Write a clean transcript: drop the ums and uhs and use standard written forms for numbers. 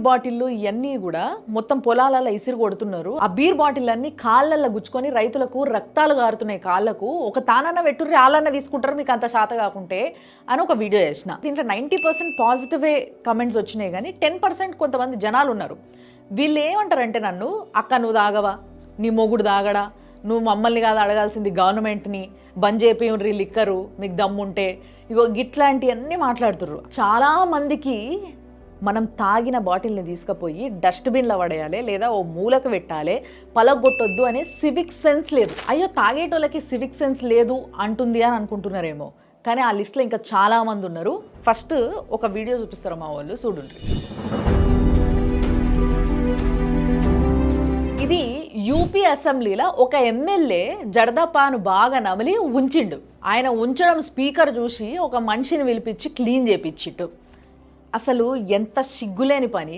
బాటిల్లు ఇవన్నీ కూడా మొత్తం పొలాలలో ఇసిరి కొడుతున్నారు. ఆ బీర్ బాటిల్ అన్ని కాళ్ళల్లో గుచ్చుకొని రైతులకు రక్తాలు గారుతున్నాయి. కాళ్ళకు ఒక తానన్న పెట్టుర్రి ఆళ్ళన్న తీసుకుంటారు మీకు అంత శాత కాకుంటే అని ఒక వీడియో చేసిన. దీంట్లో 90% పాజిటివే కమెంట్స్ వచ్చినాయి, కానీ 10% కొంతమంది జనాలు ఉన్నారు. వీళ్ళు ఏమంటారంటే నన్ను, అక్క నువ్వు తాగవా, నీ మొగుడు తాగడా, నువ్వు మమ్మల్ని కాదు అడగాల్సింది గవర్నమెంట్ని, బంద్ చేపియుండ్రి లిక్కరు మీకు దమ్ముంటే, ఇగో గిట్లాంటివన్నీ మాట్లాడుతుర్రు. చాలామందికి మనం తాగిన బాటిల్ని తీసుకుపోయి డస్ట్బిన్లో పడేయాలి, లేదా ఓ మూలకు పెట్టాలి, పలగొట్టొద్దు అనే సివిక్ సెన్స్ లేదు. అయ్యో తాగేటోళ్ళకి సివిక్ సెన్స్ లేదు అంటుంది అని అనుకుంటున్నారేమో, కానీ ఆ లిస్ట్లో ఇంకా చాలామంది ఉన్నారు. ఫస్ట్ ఒక వీడియో చూపిస్తారు మా వాళ్ళు, చూడండి. ఇది యూపీ అసెంబ్లీలో ఒక ఎమ్మెల్యే జర్దాపాను బాగా నమిలి ఉంచిండు. ఆయన ఉంచడం స్పీకర్ చూసి ఒక మనిషిని పిలిపించి క్లీన్ చేపించిట్టు. అసలు ఎంత సిగ్గులేని పని.